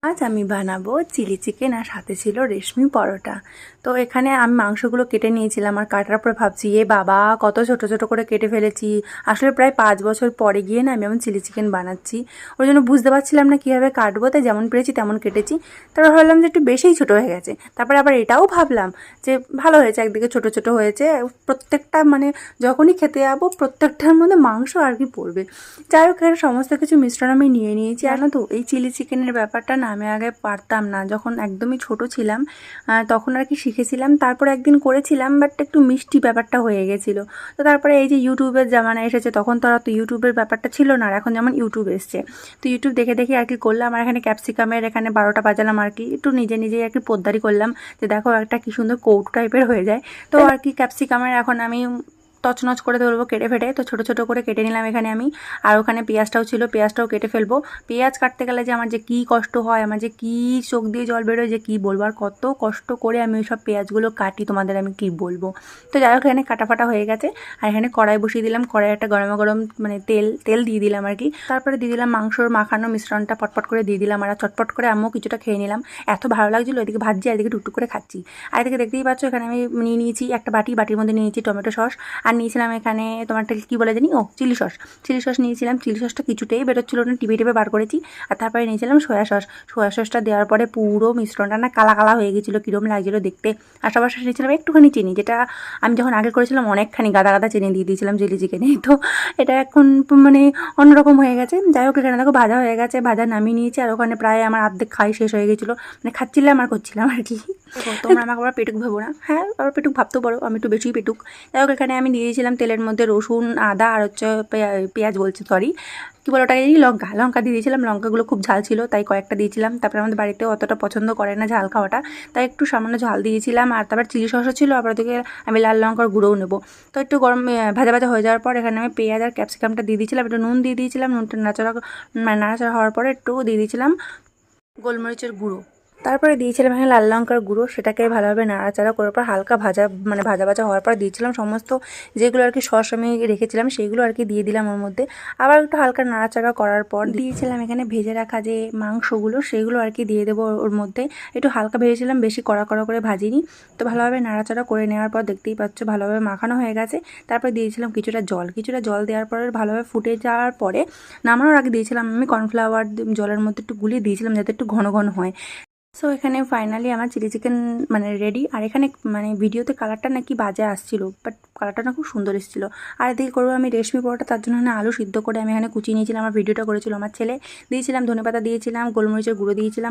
আজ আমি বানাবো চিলি চিকেন আর সাথে ছিল রেশমি পরোটা। তো এখানে আমি মাংসগুলো কেটে নিয়েছিলাম আর কাটার পর ভাবছি বাবা কত ছোট ছোট করে কেটে ফেলেছি। আসলে প্রায় 5 বছর পরে গিয়ে না আমি এমন চিলি চিকেন বানাচ্ছি, ওই জন্য বুঝতে পারছিলাম না কীভাবে কাটবো, তাই যেমন পেরেছি তেমন কেটেছি। তারপর ভাবলাম যে একটু বেশিই ছোটো হয়ে গেছে। তারপরে আবার এটাও ভাবলাম যে ভালো হয়েছে, একদিকে ছোট ছোট হয়েছে, প্রত্যেকটা মানে যখনই খেতে যাবো প্রত্যেকটার মধ্যে মাংস আর কি পড়বে। যাই হোক, সমস্ত কিছু মিশ্রণ আমি নিয়ে নিয়েছি। আর না তো এই চিলি চিকেনের ব্যাপারটা না আমি আগে পারতাম না, যখন একদমই ছোট ছিলাম তখন আর কি শিখেছিলাম। তারপর একদিন করেছিলাম, বাট একটু মিষ্টি ব্যাপারটা হয়ে গেছিলো। তো তারপরে এই যে ইউটিউবের জামানা এসেছে, তখন তো আর তো ইউটিউবের ব্যাপারটা ছিল না, আর এখন যেমন ইউটিউব এসছে, তো ইউটিউব দেখে দেখে আর কি করলাম। আর এখানে ক্যাপসিকামের এখানে 12টা বাজালাম আর কি, একটু নিজে নিজেই আর কি পোদ্দারি করলাম যে দেখো একটা কি সুন্দর কৌটো টাইপের হয়ে যায়। তো আর কি ক্যাপসিকামের এখন আমি তছনছ করে ধরবো কেটে ফেটে, তো ছোটো ছোটো করে কেটে নিলাম এখানে আমি। আর ওখানে পেঁয়াজটাও ছিল, পেঁয়াজটাও কেটে ফেলবো। পেঁয়াজ কাটতে গেলে যে আমার যে কী কষ্ট হয়, আমার যে কী চোখ দিয়ে জল বেরোয় যে কী বলবো, আর কত কষ্ট করে আমি ওই সব পেঁয়াজগুলো কাটি তোমাদের আমি কী বলবো। তো যাই হোক, এখানে কাটাফাটা হয়ে গেছে। আর এখানে কড়াই বসিয়ে দিলাম, কড়াই একটা গরম মানে তেল দিয়ে দিলাম আর কি। তারপরে দিয়ে দিলাম মাংসর মাখানো মিশ্রণটা, পটপট করে দিয়ে দিলাম। আর চটপট করে আমিও কিছুটা খেয়ে নিলাম, এত ভালো লাগছিলো। এদিকে ভাজছি আর এদিকে টুকটুক করে খাচ্ছি। আর এদিকে দেখতেই পাচ্ছ এখানে আমি নিয়ে নিয়েছি একটা বাটির মধ্যে নিয়েছি টমেটো সস। আর নিয়েছিলাম এখানে তোমারটা কী বলে জানি, চিলি সস নিয়েছিলাম। চিলি সসটা কিছুতেই বেরোচ্ছিলো না, টিপে বার করেছি। আর তারপরে নিয়েছিলাম সয়া সসটা দেওয়ার পরে পুরো মিশ্রণটা না কালা কালা হয়ে গেছিলো, কীরকম লাগছিলো দেখতে। আর সবার শেষে নিয়েছিলাম একটুখানি চিনি, যেটা আমি যখন আগে করেছিলাম অনেকখানি গাদা চিনি দিয়ে দিয়েছিলাম চিলি চিকেনে। তো এটা এখন মানে অন্যরকম হয়ে গেছে। যাই হোক, এখানে দেখো ভাজা হয়ে গেছে, ভাজা নামিয়ে নিয়েছি। আর ওখানে প্রায় আমার অর্ধেক খাই শেষ হয়ে গেছিলো, মানে খাচ্ছিলাম আর করছিলাম আর কি। তোমরা আমাকে আবার পেটুক ভাবো না, হ্যাঁ আবার পেটুক ভাবতেও পারো, আমি একটু বেশিই পেটুক। যাই হোক, এখানে আমি দিয়ে দিয়েছিলাম তেলের মধ্যে রসুন, আদা আর হচ্ছে পেঁয়াজ বলছি সরি, কী বলো ওটাকে, লঙ্কা দিয়ে দিয়েছিলাম। লঙ্কাগুলো খুব ঝাল ছিল তাই কয়েকটা দিয়েছিলাম। তারপরে আমাদের বাড়িতেও অতটা পছন্দ করে না ঝাল খাওয়াটা, তাই একটু সামান্য ঝাল দিয়েছিলাম। আর তারপর চিলি সসও ছিল, আবার ওদিকে আমি লাল লঙ্কার গুঁড়োও নেবো। তো একটু গরম ভাজা হয়ে যাওয়ার পর এখানে আমি পেঁয়াজ আর ক্যাপসিকামটা দিয়ে দিয়েছিলাম, একটু নুন দিয়ে দিয়েছিলাম। নুনটা নাড়াচাড়া হওয়ার পরে একটু দিয়ে দিয়েছিলাম গোলমরিচের গুঁড়ো। তারপরে দিয়েছিলাম এখানে লাল লঙ্কার গুঁড়ো, সেটাকে ভালোভাবে নাড়াচাড়া করার পর হালকা ভাজা হওয়ার পর দিয়েছিলাম সমস্ত যেগুলো আর কি সস আমি রেখেছিলাম সেইগুলো আর কি দিয়ে দিলাম ওর মধ্যে। আবার একটু হালকা নাড়াচাড়া করার পর দিয়েছিলাম এখানে ভেজে রাখা যে মাংসগুলো, সেইগুলো আর কি দিয়ে দেবো ওর মধ্যে। একটু হালকা ভেজেছিলাম, বেশি কড়া করে ভাজিনি। তো ভালোভাবে নাড়াচাড়া করে নেওয়ার পর দেখতেই পাচ্ছ ভালোভাবে মাখানো হয়ে গেছে। তারপরে দিয়েছিলাম কিছুটা জল দেওয়ার পরে ভালোভাবে ফুটে যাওয়ার পরে নামানোর আগে দিয়েছিলাম আমি কর্নফ্লাওয়ার, জলের মধ্যে একটু গুলিয়ে দিয়েছিলাম যাতে একটু ঘন হয়। সো এখানে ফাইনালি আমার চিলি চিকেন মানে রেডি। আর এখানে মানে ভিডিওতে কালারটা নাকি বাজে আসছিলো, বাট কালারটা না খুব সুন্দর এসেছিলো। আর এদিকে করবো আমি রেশমি পরোটা, তার জন্য আলু সিদ্ধ করে আমি এখানে কুচিয়ে নিয়েছিলাম। আমার ভিডিওটা করেছিল আমার ছেলে, দিয়েছিলাম ধনেপাতা, দিয়েছিলাম গোলমরিচের গুঁড়ো, দিয়েছিলাম